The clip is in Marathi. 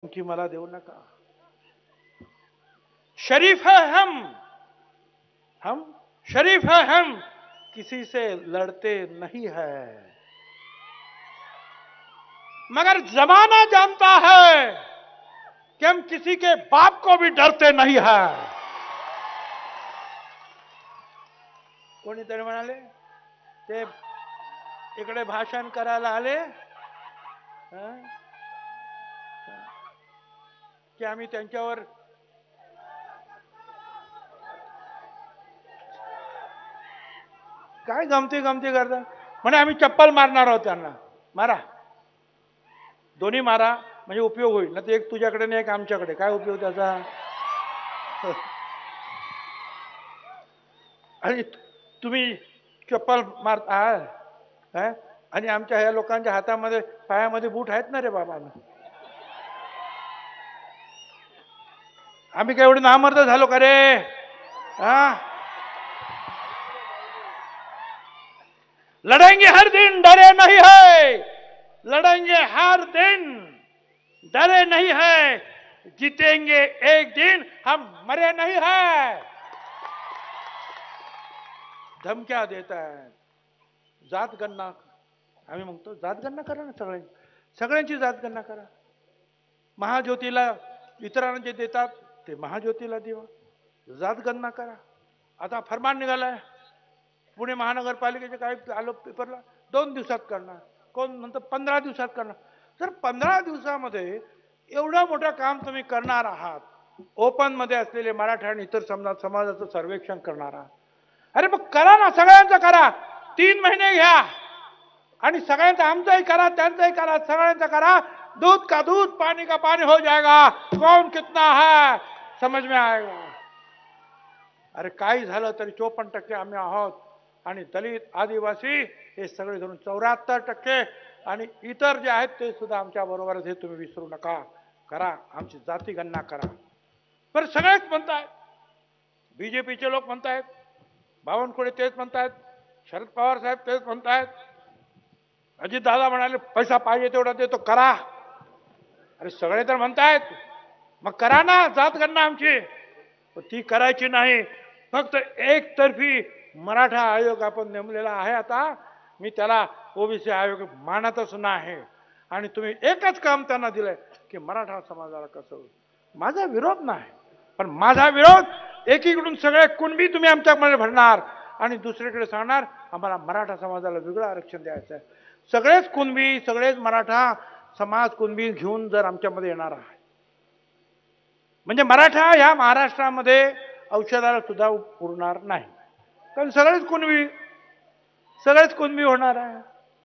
की मला देऊ नका। शरीफ है हम शरीफ है हम किसी से लड़ते नहीं है, मगर जमाना जानता है कि हम किसी के बाप को भी डरते नहीं है। कोणीतरी म्हणाले ते इकडे भाषण करायला आले की आम्ही त्यांच्यावर काय गमती गमती करतात म्हणे आम्ही चप्पल मारणार आहोत त्यांना। मारा, दोन्ही मारा म्हणजे उपयोग होईल ना। ते एक तुझ्याकडे नाही एक आमच्याकडे, काय उपयोग त्याचा। आणि तुम्ही चप्पल मारता आणि आमच्या ह्या लोकांच्या हातामध्ये पायामध्ये बूट आहेत ना रे बाबा। आम्ही काय एवढे नामर्द झालो का रे। लड़ेंगे हर दिन डरे नहीं है, लड़ेंगे हर दिन डरे नहीं है, जीतेंगे एक दिन हम मरे नहीं है। धमक्या देता है, जात गणना आम्ही म्हणतो जात गणना करा ना, सगळ्यांची जात गणना करा। महाज्योतीला इतरांना जे देतात ते महाज्योतीला देवा, जात गणना करा। आता फरमान निघालाय पुणे महानगरपालिकेचे काय आलो पेपरला 2 दिवसात करणार, कोण म्हणतं 15 दिवसात करणार। तर 15 दिवसामध्ये एवढं मोठं काम तुम्ही करणार आहात, ओपन मध्ये असलेले मराठा आणि इतर समाजाचं सर्वेक्षण करणार आहात। अरे मग करा ना, सगळ्यांचं करा, 3 महिने घ्या आणि सगळ्यांचं आमचंही करा त्यांचंही करा, सगळ्यांचं करा। दूध का दूध पानी का पानी हो जाएगा, कौन कितना है समझ में आएगा। अरे काही झालं तरी 54% आम्ही आहोत आणि दलित आदिवासी हे सगळे धरून 74% आणि इतर जे आहेत ते सुद्धा आमच्या बरोबरच, हे तुम्ही विसरू नका। करा, आमची जाती गणना करा। पण सगळेच म्हणतायत, बीजेपीचे लोक म्हणतायत, बावनकुळे तेच म्हणतायत, शरद पवार साहेब तेच म्हणतायत, अजित दादा म्हणाले पैसा पाहिजे तेवढा देतो करा। अरे सगळे तर म्हणतायत, मग करा ना जात गणना आमची। ती करायची नाही, फक्त एकतर्फी मराठा आयोग आपण नेमलेला आहे। आता मी त्याला ओबीसी आयोग मानतच नाही आणि तुम्ही एकच काम त्यांना दिलंय की मराठा समाजाला कसं होईल। माझा विरोध नाही, पण माझा विरोध एकीकडून सगळे कुणबी तुम्ही आमच्यामध्ये भरणार आणि दुसरीकडे सांगणार आम्हाला मराठा समाजाला वेगळं आरक्षण द्यायचं आहे। सगळेच कुणबी सगळेच मराठा समाज कुणबी घेऊन जर आमच्यामध्ये येणार आहे म्हणजे मराठा या महाराष्ट्रामध्ये औषधाला सुद्धा उरणार नाही, कारण सगळेच कुणबी होणार आहे।